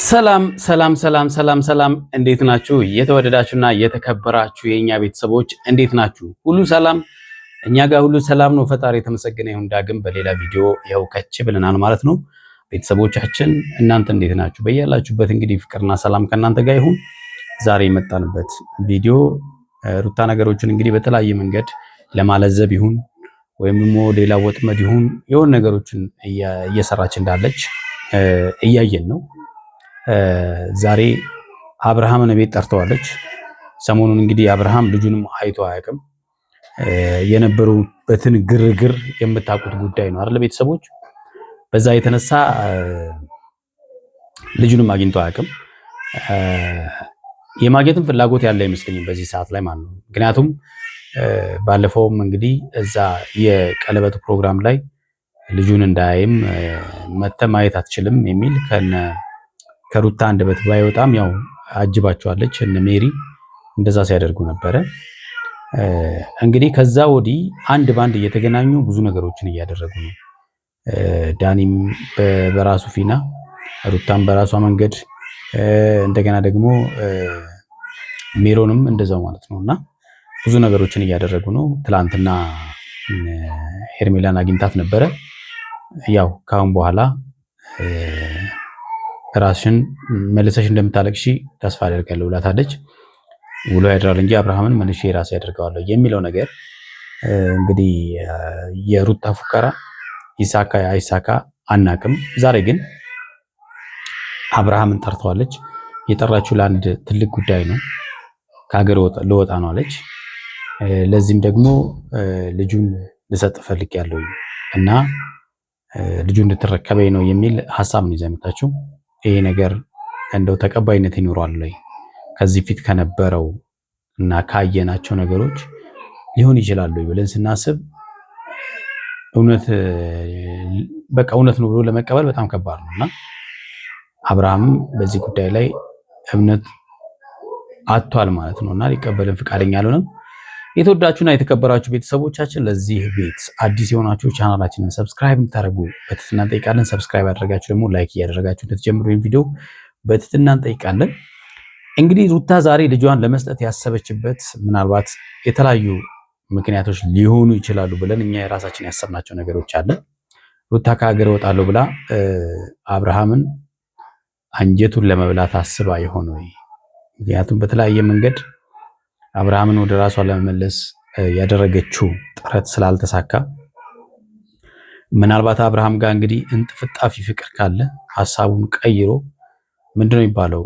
ሰላም ሰላም ሰላም ሰላም ሰላም፣ እንዴት ናችሁ? የተወደዳችሁና የተከበራችሁ የኛ ቤተሰቦች እንዴት ናችሁ? ሁሉ ሰላም? እኛ ጋር ሁሉ ሰላም ነው። ፈጣሪ የተመሰገነ ይሁን። ዳግም በሌላ ቪዲዮ ይኸው ከች ብለናል ማለት ነው። ቤተሰቦቻችን እናንተ እንዴት ናችሁ? በያላችሁበት እንግዲህ ፍቅርና ሰላም ከእናንተ ጋር ይሁን። ዛሬ የመጣንበት ቪዲዮ ሩታ ነገሮችን እንግዲህ በተለያየ መንገድ ለማለዘብ ይሁን ወይም ደግሞ ሌላ ወጥመድ ይሁን የሆነ ነገሮችን እየሰራች እንዳለች እያየን ነው። ዛሬ አብርሃምን ቤት ጠርተዋለች። ሰሞኑን እንግዲህ አብርሃም ልጁንም አይቶ አያውቅም። የነበሩበትን ግርግር የምታውቁት ጉዳይ ነው አይደል ቤተሰቦች? በዛ የተነሳ ልጁንም አግኝቶ አያውቅም። የማግኘትም ፍላጎት ያለ አይመስለኝም በዚህ ሰዓት ላይ ማለት ነው። ምክንያቱም ባለፈውም እንግዲህ እዛ የቀለበቱ ፕሮግራም ላይ ልጁን እንዳያይም መተህ ማየት አትችልም የሚል ከሩታ አንደበት ባይወጣም ያው አጅባቸዋለች። እነ ሜሪ እንደዛ ሲያደርጉ ነበረ። እንግዲህ ከዛ ወዲህ አንድ ባንድ እየተገናኙ ብዙ ነገሮችን እያደረጉ ነው። ዳኒም በራሱ ፊና፣ ሩታም በራሷ መንገድ፣ እንደገና ደግሞ ሜሮንም እንደዛው ማለት ነውና ብዙ ነገሮችን እያደረጉ ነው። ትላንትና ሄርሜላን አግኝታት ነበረ። ያው ካሁን በኋላ ራስሽን መልሰሽ እንደምታለቅሺ ተስፋ አደርጋለሁ ብላታለች። ውሎ ያድራል እንጂ አብርሃምን መልሼ ራሴ ያደርገዋለሁ የሚለው ነገር እንግዲህ የሩታ ፉከራ ይሳካ አይሳካ አናቅም። ዛሬ ግን አብርሃምን ጠርተዋለች። የጠራችው ለአንድ ትልቅ ጉዳይ ነው። ከሀገር ልወጣ ነው አለች። ለዚህም ደግሞ ልጁን ልሰጥ ፈልጌያለሁ እና ልጁን እንድትረከበኝ ነው የሚል ሀሳብ ነው ይዛ የመጣችው። ይሄ ነገር እንደው ተቀባይነት ይኖረዋል ወይ? ከዚህ ፊት ከነበረው እና ካየናቸው ነገሮች ሊሆን ይችላል ወይ ብለን ስናስብ እውነት ነው ብሎ ለመቀበል በጣም ከባድ ነውና አብርሃም በዚህ ጉዳይ ላይ እምነት አጥቷል ማለት ነውና ሊቀበልን ፈቃደኛ አልሆነም። የተወዳችሁና የተከበራችሁ ቤተሰቦቻችን ለዚህ ቤት አዲስ የሆናችሁ ቻናላችንን ሰብስክራይብ እንድታደርጉ በትህትና እንጠይቃለን። ሰብስክራይብ ያደረጋችሁ ደግሞ ላይክ እያደረጋችሁ እንድትጀምሩ ይህን ቪዲዮ በትህትና እንጠይቃለን። እንግዲህ ሩታ ዛሬ ልጇን ለመስጠት ያሰበችበት ምናልባት የተለያዩ ምክንያቶች ሊሆኑ ይችላሉ ብለን እኛ የራሳችን ያሰብናቸው ነገሮች አለ። ሩታ ከሀገር እወጣለሁ ብላ አብርሃምን አንጀቱን ለመብላት አስባ ይሆን ወይ? ምክንያቱም በተለያየ መንገድ አብርሃምን ወደ ራሷ ለመመለስ ያደረገችው ጥረት ስላልተሳካ ምናልባት አብርሃም ጋር እንግዲህ እንጥፍጣፊ ፍቅር ካለ ሐሳቡን ቀይሮ ምንድነው የሚባለው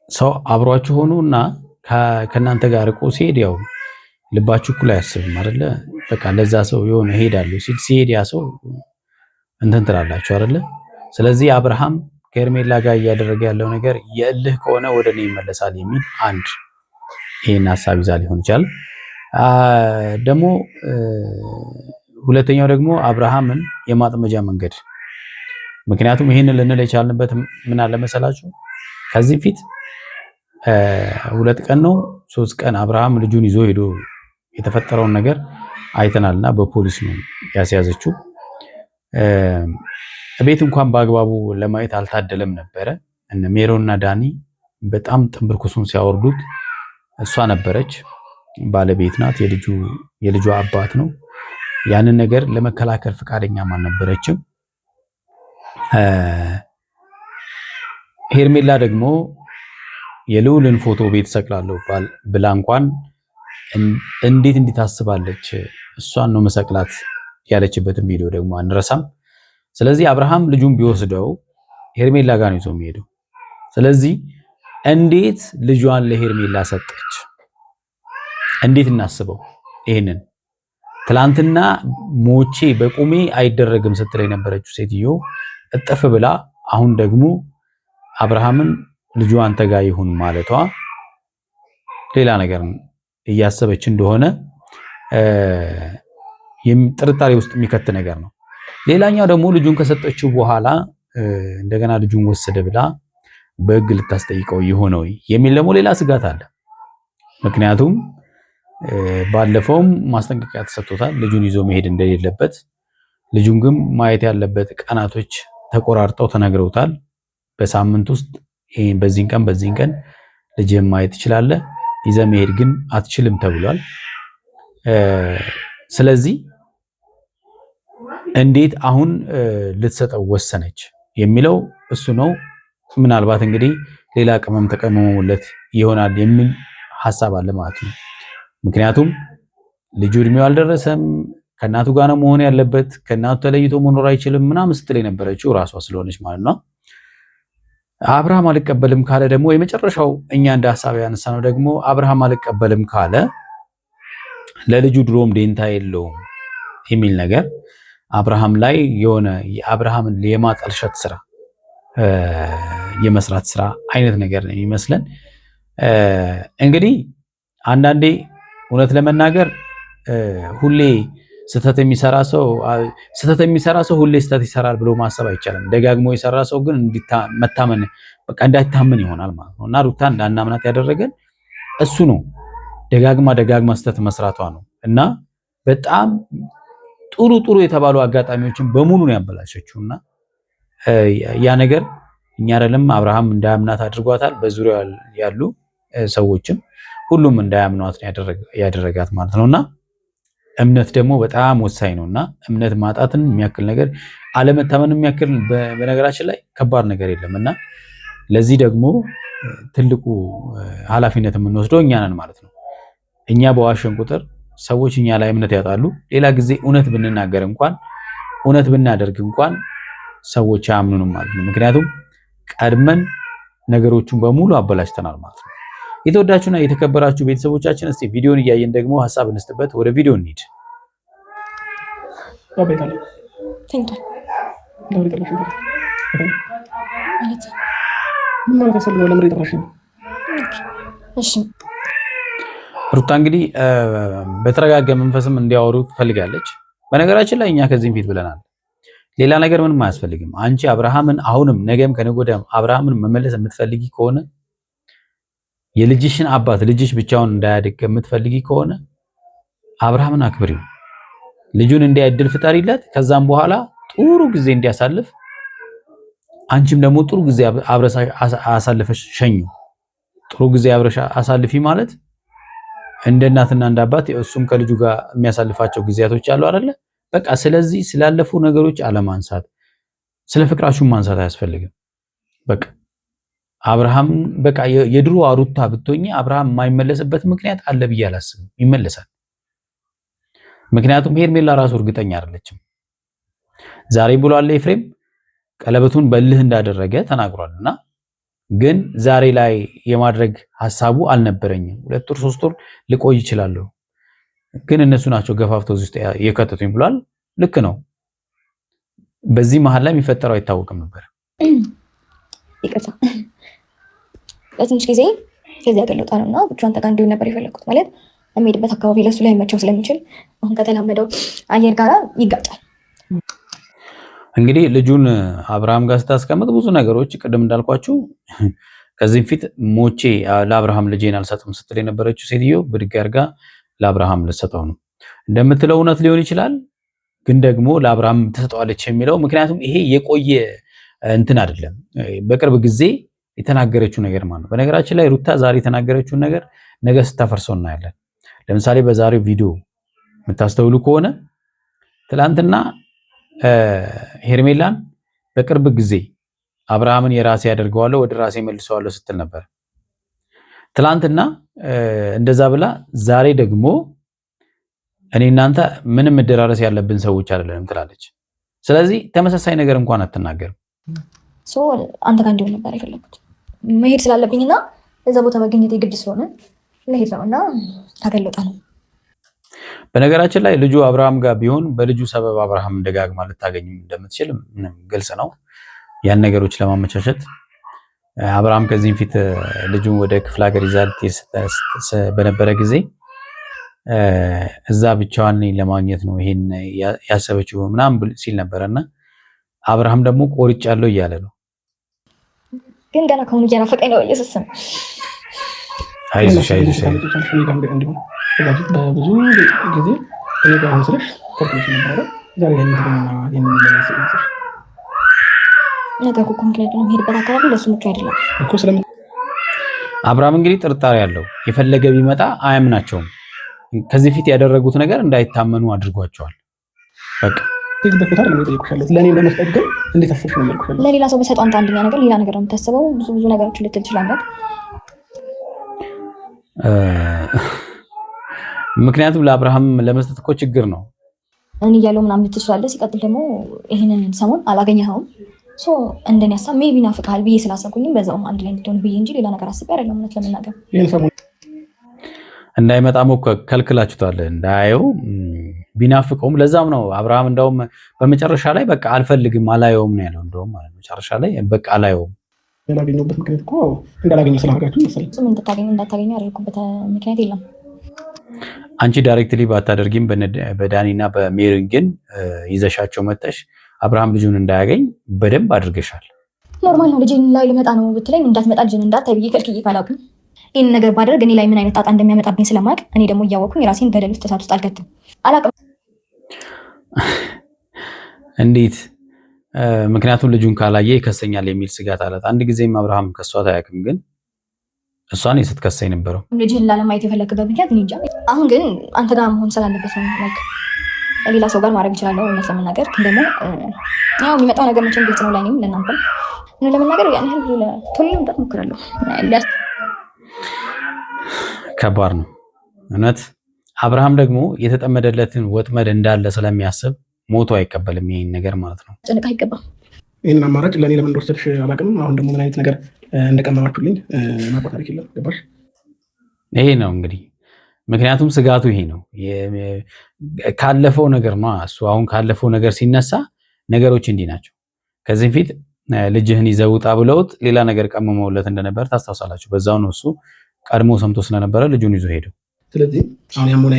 ሰው አብሯችሁ ሆኖና ከእናንተ ጋር ርቆ ሲሄድ ያው ልባችሁ እኩል አያስብም አይደለ? በቃ ለዛ ሰው የሆነ ሄዳለሁ ሲል ሲሄድ ያ ሰው እንትን ትላላችሁ አይደለ? ስለዚህ አብርሃም ከሄርሜላ ጋር እያደረገ ያለው ነገር የእልህ ከሆነ ወደ እኔ ይመለሳል የሚል አንድ ይሄን ሐሳብ ይዛ ሊሆን ይችላል። ደግሞ ሁለተኛው ደግሞ አብርሃምን የማጥመጃ መንገድ። ምክንያቱም ይሄንን ልንል የቻልንበት ምን አለ መሰላችሁ? ከዚህ ፊት 2 ቀን ነው 3 ቀን አብርሃም ልጁን ይዞ ሄዶ የተፈጠረውን ነገር አይተናልና በፖሊስ ነው ያስያዘችው። ቤት እንኳን በአግባቡ ለማየት አልታደለም ነበረ። እነ ሜሮና ዳኒ በጣም ጥንብርኩሱን ሲያወርዱት እሷ ነበረች። ባለቤት ናት፣ የልጁ አባት ነው። ያንን ነገር ለመከላከል ፈቃደኛም አልነበረችም። ሄርሜላ ደግሞ የልዑልን ፎቶ ቤት ሰቅላለሁ ብላ እንኳን እንዴት እንዲታስባለች እሷን ነው መሰቅላት ያለችበትን ቪዲዮ ደግሞ አንረሳም። ስለዚህ አብርሃም ልጁን ቢወስደው ሄርሜላ ጋር ነው ይዞ የሚሄደው። ስለዚህ እንዴት ልጇን ለሄርሜላ ሰጠች? እንዴት እናስበው ይሄንን? ትላንትና ሞቼ በቁሜ አይደረግም ስትል የነበረችው ሴትዮ እጥፍ ብላ አሁን ደግሞ አብርሃምን ልጇ አንተ ጋር ይሁን ማለቷ ሌላ ነገር እያሰበች እንደሆነ ጥርጣሬ ውስጥ የሚከት ነገር ነው። ሌላኛው ደግሞ ልጁን ከሰጠችው በኋላ እንደገና ልጁን ወሰደ ብላ በሕግ ልታስጠይቀው ይሆን ወይ የሚል ደግሞ ሌላ ስጋት አለ። ምክንያቱም ባለፈውም ማስጠንቀቂያ ተሰጥቶታል ልጁን ይዞ መሄድ እንደሌለበት። ልጁን ግን ማየት ያለበት ቀናቶች ተቆራርጠው ተነግረውታል። በሳምንት ውስጥ በዚህን ቀን ልጅህን ማየት ትችላለህ፣ ይዘህ መሄድ ግን አትችልም ተብሏል። ስለዚህ እንዴት አሁን ልትሰጠው ወሰነች የሚለው እሱ ነው። ምናልባት እንግዲህ ሌላ ቅመም ተቀምሞለት ይሆናል የሚል ሐሳብ አለ ማለት ነው። ምክንያቱም ልጁ እድሜው አልደረሰም፣ ከእናቱ ጋር ነው መሆን ያለበት፣ ከእናቱ ተለይቶ መኖር አይችልም ምናምን ስትል የነበረችው ራሷ ስለሆነች ማለት ነው። አብርሃም አልቀበልም ካለ ደግሞ የመጨረሻው እኛ እንደ ሐሳብ ያነሳነው ደግሞ አብርሃም አልቀበልም ካለ ለልጁ ድሮም ዴንታ የለውም የሚል ነገር አብርሃም ላይ የሆነ የአብርሃምን የማጠልሸት ስራ የመስራት ስራ አይነት ነገር ነው የሚመስለን። እንግዲህ አንዳንዴ እውነት ለመናገር ሁሌ ስህተት የሚሰራ ሰው ሁሌ ስህተት ይሰራል ብሎ ማሰብ አይቻልም። ደጋግሞ የሰራ ሰው ግን እንዳይታመን ይሆናል ማለት ነው። እና ሩታ እንዳናምናት ያደረገን እሱ ነው። ደጋግማ ስህተት መስራቷ ነው። እና በጣም ጥሩ የተባሉ አጋጣሚዎችን በሙሉ ነው ያበላሸችው። እና ያ ነገር እኛ አይደለም አብርሃም እንዳያምናት አድርጓታል። በዙሪያው ያሉ ሰዎችም ሁሉም እንዳያምኗት ያደረጋት ማለት ነውና እምነት ደግሞ በጣም ወሳኝ ነውና እምነት ማጣትን የሚያክል ነገር አለመታመን የሚያክል በነገራችን ላይ ከባድ ነገር የለምና ለዚህ ደግሞ ትልቁ ኃላፊነት የምንወስደው እኛ ነን ማለት ነው። እኛ በዋሸን ቁጥር ሰዎች እኛ ላይ እምነት ያጣሉ። ሌላ ጊዜ እውነት ብንናገር እንኳን እውነት ብናደርግ እንኳን ሰዎች አያምኑንም ማለት ነው። ምክንያቱም ቀድመን ነገሮችን በሙሉ አበላሽተናል ማለት ነው። የተወዳችሁና የተከበራችሁ ቤተሰቦቻችን እስቲ ቪዲዮን እያየን ደግሞ ሐሳብ እንስጥበት። ወደ ቪዲዮ እንሂድ። ሩታ እንግዲህ በተረጋጋ መንፈስም እንዲያወሩ ትፈልጋለች። በነገራችን ላይ እኛ ከዚህም ፊት ብለናል፣ ሌላ ነገር ምንም አያስፈልግም። አንቺ አብርሃምን አሁንም ነገም ከነገ ወዲያም አብርሃምን መመለስ የምትፈልጊ ከሆነ የልጅሽን አባት ልጅሽ ብቻውን እንዳያድግ የምትፈልጊ ከሆነ አብርሃምን አክብሪው፣ ልጁን እንዲያድል ፍጠሪለት። ከዛም በኋላ ጥሩ ጊዜ እንዲያሳልፍ አንቺም ደግሞ ጥሩ ጊዜ አብረሽ አሳልፈሽ ሸኙ። ጥሩ ጊዜ አብረሽ አሳልፊ ማለት እንደ እናትና እንደ አባት እሱም ከልጁ ጋር የሚያሳልፋቸው ጊዜያቶች አሉ አይደለ? በቃ ስለዚህ ስላለፉ ነገሮች አለማንሳት፣ ስለ ፍቅራችሁ ማንሳት አያስፈልግም። በቃ አብርሃም በቃ የድሮ ሩታ ብትሆኚ አብርሃም የማይመለስበት ምክንያት አለ ብዬ አላስብም። ይመለሳል። ምክንያቱም ሄርሜላ ራሱ እርግጠኛ አይደለችም። ዛሬ ብሏል ኤፍሬም ቀለበቱን በልህ እንዳደረገ ተናግሯልና ግን ዛሬ ላይ የማድረግ ሐሳቡ አልነበረኝም። 2 ወር 3 ወር ልቆይ ይችላል፣ ግን እነሱ ናቸው ገፋፍተው እዚህ ውስጥ የከተቱኝ ብሏል። ልክ ነው። በዚህ መሀል ላይ የሚፈጠረው አይታወቅም ነበር። ይቅርታ ለትንሽ ጊዜ ከዚህ ሀገር ልወጣ ነውና ብቻውን አንተ ጋር እንዲሆን ነበር የፈለኩት። ማለት የሚሄድበት አካባቢ ለሱ ላይ መቸው ስለሚችል አሁን ከተላመደው አየር ጋር ይጋጫል። እንግዲህ ልጁን አብርሃም ጋር ስታስቀምጥ ብዙ ነገሮች ቅድም እንዳልኳችሁ ከዚህ ፊት ሞቼ ለአብርሃም ልጄን አልሰጥም ስትል የነበረችው ሴትዮ ብድግ አድርጋ ለአብርሃም ልትሰጠው ነው እንደምትለው እውነት ሊሆን ይችላል፣ ግን ደግሞ ለአብርሃም ትሰጠዋለች የሚለው ምክንያቱም ይሄ የቆየ እንትን አይደለም፣ በቅርብ ጊዜ የተናገረችው ነገር ማለት ነው። በነገራችን ላይ ሩታ ዛሬ የተናገረችውን ነገር ነገ ስታፈርሰው እናያለን። ለምሳሌ በዛሬው ቪዲዮ የምታስተውሉ ከሆነ ትላንትና ሄርሜላን በቅርብ ጊዜ አብርሃምን የራሴ ያደርገዋለሁ ወደ ራሴ መልሰዋለሁ ስትል ነበር ትላንትና። እንደዛ ብላ ዛሬ ደግሞ እኔ እናንተ ምንም መደራረስ ያለብን ሰዎች አይደለንም ትላለች። ስለዚህ ተመሳሳይ ነገር እንኳን አትናገርም። አንተ ጋር እንዲሆን ነበር የፈለኩት መሄድ ስላለብኝና እዛ ቦታ መገኘት የግድ ስለሆነ መሄድ ነውና ታገልጣ ነው። በነገራችን ላይ ልጁ አብርሃም ጋር ቢሆን በልጁ ሰበብ አብርሃም ደጋግማ ልታገኝ እንደምትችል ምንም ግልጽ ነው። ያን ነገሮች ለማመቻቸት አብርሃም ከዚህም ፊት ልጁን ወደ ክፍለ ሀገር ይዛት በነበረ ጊዜ እዛ ብቻዋን ለማግኘት ነው ይሄን ያሰበችው ምናምን ሲል ነበርና አብርሃም ደግሞ ቆርጫለሁ እያለ ነው። ግን ገና ከሆነ እየናፈቀኝ ነው። ኢየሱስም አይዞሽ በብዙ ጊዜ እኔ ጋር መስለሽ ተርክሽ ነበረ። ዛሬ ላይ ምትገኝና ነገር እኮ ምክንያቱም የምሄድበት አካባቢ ለሱ ምቹ አይደለም እኮ ስለምን አብርሃም እንግዲህ ጥርጣሬ ያለው የፈለገ ቢመጣ አያምናቸውም። ከዚህ ፊት ያደረጉት ነገር እንዳይታመኑ አድርጓቸዋል። በቃ ይሄ በቃ ነው የጠየቁሻለሁ። ለኔ ለመስጠት ግን እንዴት አሰብሽ ነው ያልኩሽ። ለሌላ ሰው በሰጠው አንተ አንደኛ ነገር ሌላ ነገር ነው የምታስበው። ብዙ ነገሮች ልትል ትችላለህ። ምክንያቱም ለአብርሃም ለመስጠት እኮ ችግር ነው። እኔ እያለሁ ምናምን ትችላለህ። ሲቀጥል ደግሞ ይሄንን ሰሞን አላገኘኸውም። ሶ እንደኔ ሀሳብ ሜቢ ናፍቅሃል ብዬ ስላሰብኩኝም በዛውም አንድ ላይ እንድትሆን ብዬ እንጂ ሌላ ነገር አስቤ አይደለም። እውነት ለመናገር ይሄን ሰሞን እንዳይመጣም እኮ ከልክላችሁታል እንዳየው ቢናፍቀውም። ለዛም ነው አብርሃም እንደውም በመጨረሻ ላይ በቃ አልፈልግም አላየውም ነው ያለው። እንደውም ማለት መጨረሻ ላይ በቃ አላየውም ያላገኘሁበት ምክንያት እኮ እንዳላገኘው ስላደረጋችሁ መሰለኝ። እሱም እንዳታገኙ ያደረኩበት ምክንያት የለም። አንቺ ዳይሬክትሊ ባታደርጊም በዳኒና በሜሪን ግን ይዘሻቸው መተሽ አብርሃም ልጁን እንዳያገኝ በደንብ አድርገሻል። ኖርማል ነው። ልጅን ላይ ልመጣ ነው ብትለኝ እንዳትመጣ ልጅን እንዳታይ ብዬ ከልክዬ ካላውቅም ይህን ነገር ባደርግ እኔ ላይ ምን አይነት ጣጣ እንደሚያመጣብኝ ስለማውቅ እኔ ደግሞ እያወቅኩኝ የራሴን ገደል ውስጥ ተሳት ውስጥ አልከትም። አላውቅም እንዴት? ምክንያቱም ልጁን ካላየ ይከሰኛል የሚል ስጋት አላት። አንድ ጊዜም አብርሃም ከሷት አያውቅም፣ ግን እሷን ስትከሰኝ ነበረው። ልጅህን ላለማየት የፈለክበት ምክንያት እኔ እንጃ። አሁን ግን አንተ ጋር መሆን ስላለበት ነው። ላይክ ሌላ ሰው ጋር ማድረግ እችላለሁ እውነት ለመናገር ግን ደግሞ ያው የሚመጣው ነገር መቼም ግልጽ ነው ለእኔም ለእናንተም። እውነት ለመናገር ያን ያህል ቶሎ ለመምጣት እሞክራለሁ። ከባድ ነው እውነት። አብርሃም ደግሞ የተጠመደለትን ወጥመድ እንዳለ ስለሚያስብ ሞቶ አይቀበልም ይሄን ነገር ማለት ነው። ጭንቅ አይገባም። ይህን አማራጭ ለእኔ ለምን እንደወሰድሽ አላውቅም። አሁን ደግሞ ምን አይነት ነገር እንደቀመማችሁልኝ ማቆጣ ይችላል። ገባሽ? ይሄ ነው እንግዲህ ምክንያቱም ስጋቱ ይሄ ነው። ካለፈው ነገር ነው እሱ አሁን ካለፈው ነገር ሲነሳ ነገሮች እንዲህ ናቸው። ከዚህ ፊት ልጅህን ይዘህ ውጣ ብለውት ሌላ ነገር ቀመመውለት እንደነበር ታስታውሳላችሁ። በዛው ነው እሱ ቀድሞ ሰምቶ ስለነበረ ልጁን ይዞ ሄደው። ስለዚህ አሁን ያሞነ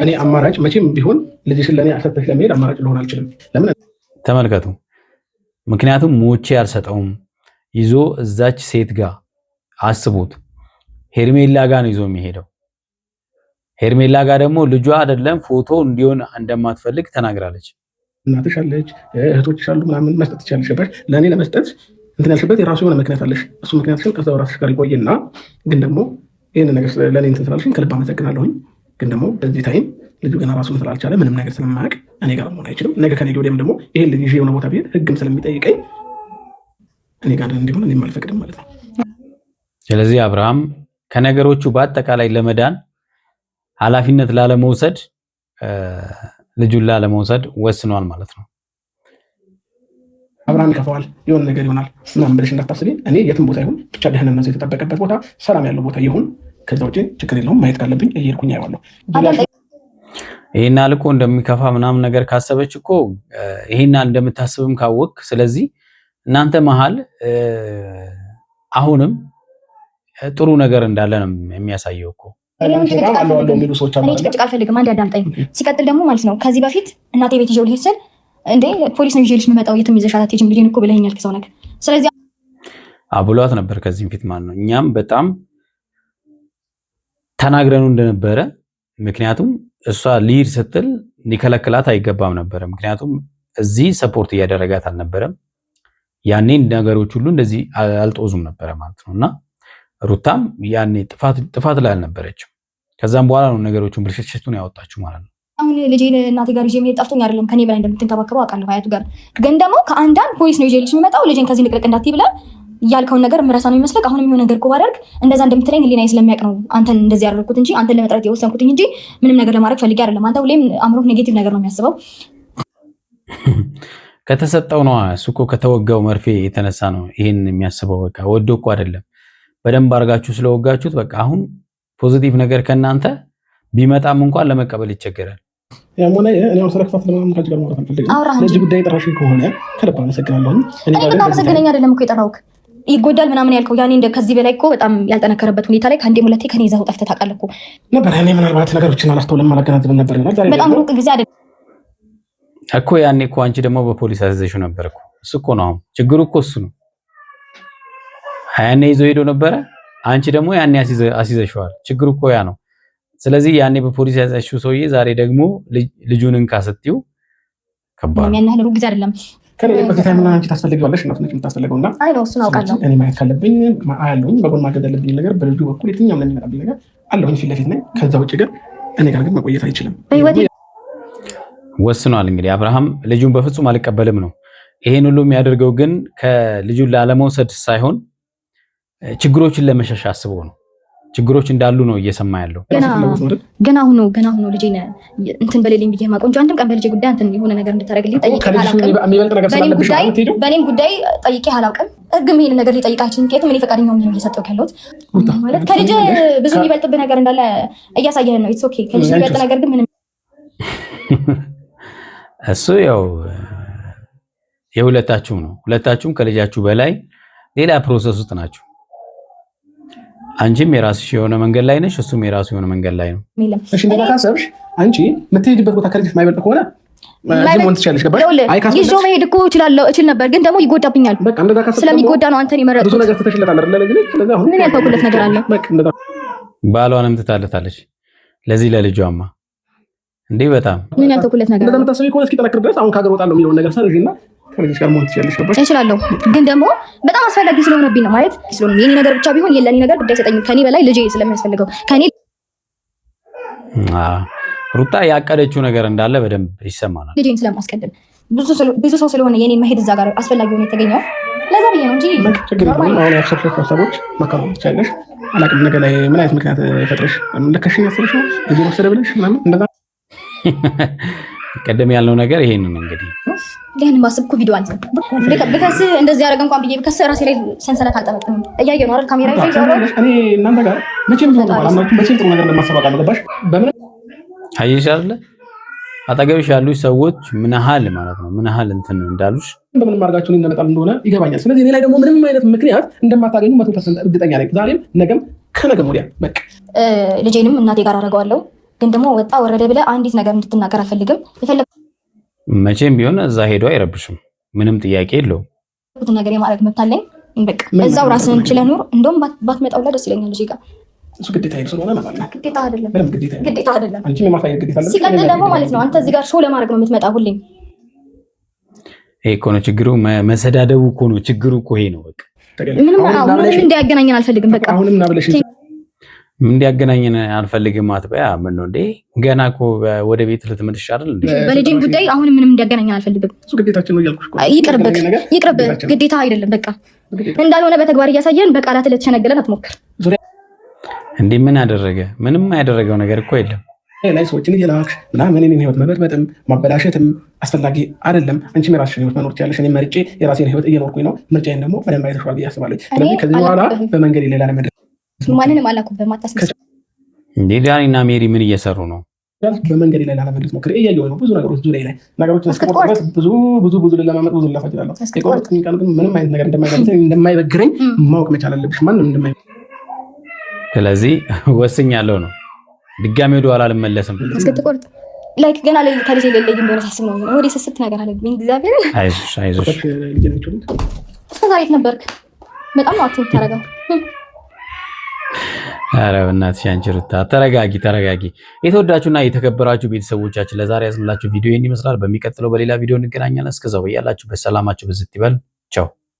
እኔ አማራጭ መቼም ቢሆን ልጅሽን ለእኔ አሰጥተሽ ለመሄድ አማራጭ ልሆን አልችልም። ለምን ተመልከቱ። ምክንያቱም ሞቼ አልሰጠውም ይዞ እዛች ሴት ጋር አስቡት፣ ሄርሜላ ጋር ነው ይዞ የሚሄደው። ሄርሜላ ጋር ደግሞ ልጇ አይደለም ፎቶ እንዲሆን እንደማትፈልግ ተናግራለች። እናትሽ አለች፣ እህቶችሽ አሉ፣ ምናምን መስጠት ትችላለሽ። ገባሽ? ለእኔ ለመስጠት እንትን ያልሽበት የራሱ የሆነ ምክንያት አለሽ። እሱ ምክንያትሽን ከዛው ራስሽ ጋር ይቆይና ግን ደግሞ ይህን ነገር ለእኔ እንትን ስላልሽኝ ከልብ አመሰግናለሁኝ። ግን ደግሞ በዚህ ታይም ልጁ ገና ራሱን ስላልቻለ ምንም ነገር ስለማያውቅ እኔ ጋር መሆን አይችልም። ነገ ከነገ ወዲያም ደግሞ ይሄን ልጅ የሆነ ቦታ ብሄድ ህግም ስለሚጠይቀኝ እኔ ጋር እንዲሆን እኔም አልፈቅድም ማለት ነው። ስለዚህ አብርሃም ከነገሮቹ በአጠቃላይ ለመዳን ኃላፊነት ላለመውሰድ ልጁን ላለመውሰድ ወስኗል ማለት ነው። አብርሃም ይከፋዋል፣ የሆነ ነገር ይሆናል ምናምን ብለሽ እንዳታስቢ። እኔ የትም ቦታ ይሁን ብቻ ደህንነቱ የተጠበቀበት ቦታ፣ ሰላም ያለው ቦታ ይሁን። ከዛ ውጭ ችግር የለውም። ማየት ካለብኝ እየሄድኩኝ አየዋለሁ። ይሄን አልኮ እንደሚከፋ ምናምን ነገር ካሰበች እኮ ይሄን እንደምታስብም ካወቅ፣ ስለዚህ እናንተ መሀል አሁንም ጥሩ ነገር እንዳለ ነው የሚያሳየው እኮ። ጭቅጭቅ አልፈልግም። አንድ አዳምጠኝ። ሲቀጥል ደግሞ ማለት ነው ከዚህ በፊት እናቴ ቤት ይዤው ልሄድ ስል እንዴ ፖሊስ ነው ይዤልሽ የምመጣው የትም ይዘሻት አትሄጂም ልጄን እኮ ብለኸኛል ከሰው ነገር። ስለዚህ ብሏት ነበር ከዚህም ፊት ማለት ነው። እኛም በጣም ተናግረኑ እንደነበረ፣ ምክንያቱም እሷ ሊድ ስትል ሊከለክላት አይገባም ነበረ። ምክንያቱም እዚህ ሰፖርት እያደረጋት አልነበረም። ያኔ ነገሮች ሁሉ እንደዚህ አልጦዙም ነበረ ማለት ነው። እና ሩታም ያኔ ጥፋት ላይ አልነበረችም። ከዛም በኋላ ነው ነገሮቹን ብልሽሽቱን ያወጣችሁ ማለት ነው። አሁን ልጄን እናቴ ጋር ይዤ መሄድ ጠፍቶኝ አይደለም፣ ከኔ በላይ እንደምትንከባከበው አውቃለሁ። አያቱ ጋር ግን ደግሞ ከአንዳንድ ፖሊስ ነው ይዤልሽ የምመጣው ልጄን ከዚህ ንቅልቅ እንዳትይ ብለህ ያልከውን ነገር ምረሳ ነው የሚመስለህ። አሁንም የሆነ ነገር እኮ ባደርግ እንደዛ እንደምትለኝ ህሊናዬ ስለሚያውቅ ነው አንተን እንደዚህ ያደረኩት እንጂ አንተን ለመጥራት የወሰንኩትኝ እንጂ ምንም ነገር ለማድረግ ፈልጌ አይደለም። አንተ ሁሌም አእምሮህ ኔጌቲቭ ነገር ነው የሚያስበው። ከተሰጠው ነው እሱ እኮ ከተወጋው መርፌ የተነሳ ነው ይሄን የሚያስበው። በቃ ወዶ እኮ አይደለም። በደንብ አድርጋችሁ ስለወጋችሁት በቃ አሁን ፖዚቲቭ ነገር ከእናንተ ቢመጣም እንኳን ለመቀበል ይቸገራል። ያሞነ እኔ አሁን ስለክፋት ለማንም ካጅ ጋር ማለት አልፈልግም። ለዚህ ጉዳይ ጠራሽ ከሆነ ከልብ አመሰግናለሁ። እኔ በጣም አመሰግነኛ አይደለም እኮ የጠራሁት ይጎዳል ምናምን ያልከው ያኔ እንደ ከዚህ በላይ እኮ በጣም ያልጠነከረበት ሁኔታ ላይ ከአንዴ ሁለቴ ከኔ ይዘኸው ጠፍተህ ታውቃለህ እኮ ነበር። እኔ ምናልባት ነገሮችን አላስተውልም አላገናዘብም ነበር ይሆናል። ዛሬ በጣም ሩቅ ጊዜ አይደለም እኮ ያኔ እኮ አንቺ ደግሞ በፖሊስ አዘዘሽው ነበር እኮ። እሱ እኮ ነው አሁን ችግሩ እኮ እሱ ነው። ያኔ ይዞ ሄዶ ነበረ፣ አንቺ ደግሞ ያኔ አስይዘሽዋል። ችግሩ እኮ ያ ነው። ስለዚህ ያኔ በፖሊስ ያዘሽው ሰውዬ ዛሬ ደግሞ ልጁን እንካ ስትይው ከባድ ነው። ያን ያህል ሩቅ ጊዜ አይደለም። ከሌለ በዚህ ታይም እና አንቺ ታስፈልጊዋለሽ። እናት ነች የምታስፈልገው እና አይ ነው እሱን አውቃለሁ። እኔ ማየት ካለብኝ አያለሁኝ። በጎን ማገዝ ያለብኝ ነገር በልጁ በኩል የትኛውም ለሚመጣብኝ ነገር አለሁኝ ፊት ለፊት ነኝ። ከዛ ውጭ ግን እኔ ጋር ግን መቆየት አይችልም። ወስኗል። እንግዲህ አብርሃም ልጁን በፍጹም አልቀበልም ነው። ይሄን ሁሉ የሚያደርገው ግን ከልጁን ላለመውሰድ ሳይሆን ችግሮችን ለመሸሽ አስበው ነው። ችግሮች እንዳሉ ነው እየሰማ ያለው። ገና አሁን ነው ልጄ እንትን በሌለኝ ብዬ ማቆንጆ አንድም ቀን በልጄ ጉዳይ እንትን የሆነ ነገር እንድታደርግልኝ ጠይቄ በእኔም ጉዳይ ጠይቄ አላውቅም። ህግም ይሄን ነገር ሊጠይቅ አይችልም። ምክንያቱም እኔ ፈቃደኛ ሆኜ ነው እየሰጠሁ ያለሁት። ማለት ከልጅ ብዙ የሚበልጥብህ ነገር እንዳለ እያሳየህን ነው። ኢትስ ኦኬ። ከልጅ የሚበልጥ ነገር ግን ምንም እሱ ያው የሁለታችሁም ነው። ሁለታችሁም ከልጃችሁ በላይ ሌላ ፕሮሰስ ውስጥ ናችሁ። አንቺም የራስሽ የሆነ መንገድ ላይ ነሽ፣ እሱም የራሱ የሆነ መንገድ ላይ ነው። እሺ እንደዛ ካሰብሽ አንቺ የምትሄጂበት ቦታ ከልጅሽ የማይበልጥ ከሆነ ሞን ትችላለሽ። ገባሽ? ይዤው መሄድ እኮ እችል ነበር፣ ግን ደግሞ ይጎዳብኛል። በቃ እንደዛ ካሰብሽ ስለሚጎዳ ነው አንተን የመረጥኩት። ብዙ ነገር ትተሽለታል አይደል? ለልጅ ስለዚህ አሁን ምን ያልተውኩለት ነገር አለ? በቃ እንደዛ ባሏንም ትታለታለች። ለዚህ ለልጇማ እንዴ በጣም ምን ያልተውኩለት ነገር እንደዛ የምታስቢ ከሆነ እስኪጠነክር ድረስ አሁን ከሀገር ወጣለሁ የሚለውን ነገር ሰርዥና ከልጅሽ ጋር መሆን ትችላለሽ። ገባሽ? እችላለሁ፣ ግን ደግሞ በጣም አስፈላጊ ስለሆነብኝ ነው። ማለት ስለሆነ የኔ ነገር ብቻ ቢሆን የለኔ ነገር ጉዳይ ሰጠኝ። ከኔ በላይ ልጄ ስለሚያስፈልገው ከኔ ሩታ ያቀደችው ነገር እንዳለ በደንብ ይሰማናል። ልጄን ስለማስቀድም ብዙ ሰው ስለሆነ የኔ መሄድ እዛ ጋር አስፈላጊ ሆነ የተገኘው ለዛ ብዬ ነው እንጂ ችግር የለም። አሁን ያሰብሻቸው ሀሳቦች መካከል ትችላለሽ። አላውቅም ነገ ላይ ምን አይነት ምክንያት ፈጥረሽ ለከሽኝ ያሰብሽ ነው ልጄ ወሰደ ብለሽ ምናምን እንደዛ ቀደም ያልነው ነገር ይሄንን እንግዲህ ያን ማስብኩ ቪዲዮ አለ በከስ እንደዚህ ያደረገ እንኳን ብዬ በከስ ራሴ ላይ ሰንሰለት አልጠመጥም። እያየሁ ነው አይደል? ካሜራ ይዘው እኔ እናንተ ጋር መቼም ቢሆን አላማችሁ መቼም ጥሩ ነገር እንደማሰባቃ ነው። ገባሽ? በምን አየሽ አይደል? አጠገብሽ ያሉ ሰዎች ምን ያህል ማለት ነው ምን ያህል እንትን እንዳሉሽ በምን ማርጋችሁ እንደመጣል እንደሆነ ይገባኛል። ስለዚህ እኔ ላይ ደግሞ ምንም አይነት ምክንያት እንደማታገኙ 100% እርግጠኛ ነኝ። ዛሬም ነገም ከነገም ወዲያ በቃ ልጄንም እናቴ ጋር አደርገዋለሁ። ግን ደግሞ ወጣ ወረደ ብለህ አንዲት ነገር እንድትናገር አልፈልግም። መቼም ቢሆን እዛ ሄዶ አይረብሽም። ምንም ጥያቄ የለውም። ነገር የማድረግ መብት አለኝ። በቃ እዛው ራስህን ችለህ ኑር። እንደውም ባትመጣው ደስ ይለኛል ልጄ ጋር። እሱ ግዴታ ስለሆነ ማለት ነው። ግዴታ አይደለም፣ ግዴታ አይደለም። አንቺም የማሳየት ግዴታ አለሽ። ሲቀጥል ደግሞ ማለት ነው አንተ እዚህ ጋር ሾው ለማድረግ ነው የምትመጣው ሁሌም። ይሄ እኮ ነው ችግሩ። መሰዳደቡ እኮ ነው ችግሩ እኮ ይሄ ነው። በቃ ምንም እንዲያገናኘን አልፈልግም። በቃ አሁንም ና ብለሽ እንዲያገናኘን አልፈልግም አትበያ። ምን ነው እንዴ? ገና እኮ ወደ ቤት ልትመልሽ አይደል እንዴ? በልጄም ጉዳይ አሁንም ምንም እንዲያገናኘን አልፈልግም። እሱ ግዴታችን ነው እያልኩሽ እኮ። ይቅርብህ፣ ግዴታ አይደለም። በቃ እንዳልሆነ በተግባር እያሳየን በቃላት ልትሸነግለን አትሞክር። እንዴ ምን አደረገ? ምንም ያደረገው ነገር እኮ የለም። ላይ ሰዎችን እየላክሽ ምናምን እኔን ህይወት መበጥበጥም ማበላሸትም አስፈላጊ አይደለም። አንቺም የራስሽን ህይወት መኖር ትችያለሽ። እኔ መርጬ የራሴን ህይወት እየኖርኩኝ ነው። ምርጫዬን ደግሞ በደንብ አይተሽዋል ብዬ አስባለሁ። ስለዚህ ከዚህ በኋላ በመንገድ ሌላ ለመድረስ ማንንም አላኩብህም። አታስመስል እንዴ። ዳኒና ሜሪ ምን እየሰሩ ነው? በመንገድ ላይ ላለመድረስ ሞክር። እያየሁ ነው ብዙ ነገሮች ዙሪያ ላይ ነገሮችን እስከቆርጥ ብዙ ለማመጥ ብዙ ላፋችላለሁ። የቆርጥ ቃል ግን ምንም አይነት ነገር እንደማይበግረኝ ማወቅ መቻል አለብሽ። ማንም እንደማይ ስለዚህ ወስኛለሁ ነው። ድጋሚ ወደ ኋላ አልመለስም። እስክትቆርጥ ላይክ ገና ከልጄ ሌለኝ እንደሆነ ሳስብ ነው ወደ ስስት ነገር አለብኝ። እግዚአብሔር አይዞሽ። እስከ ዛሬ የት ነበርክ? በጣም ነው አትታረጋው። ኧረ በእናትሽ አንቺ ሩታ ተረጋጊ። የተወዳችሁና የተከበራችሁ ቤተሰቦቻችን ለዛሬ ያዝንላችሁ ቪዲዮ ይህን ይመስላል። በሚቀጥለው በሌላ ቪዲዮ እንገናኛለን። እስከዛው በያላችሁ በሰላማችሁ ብዝት ይበል። ቻው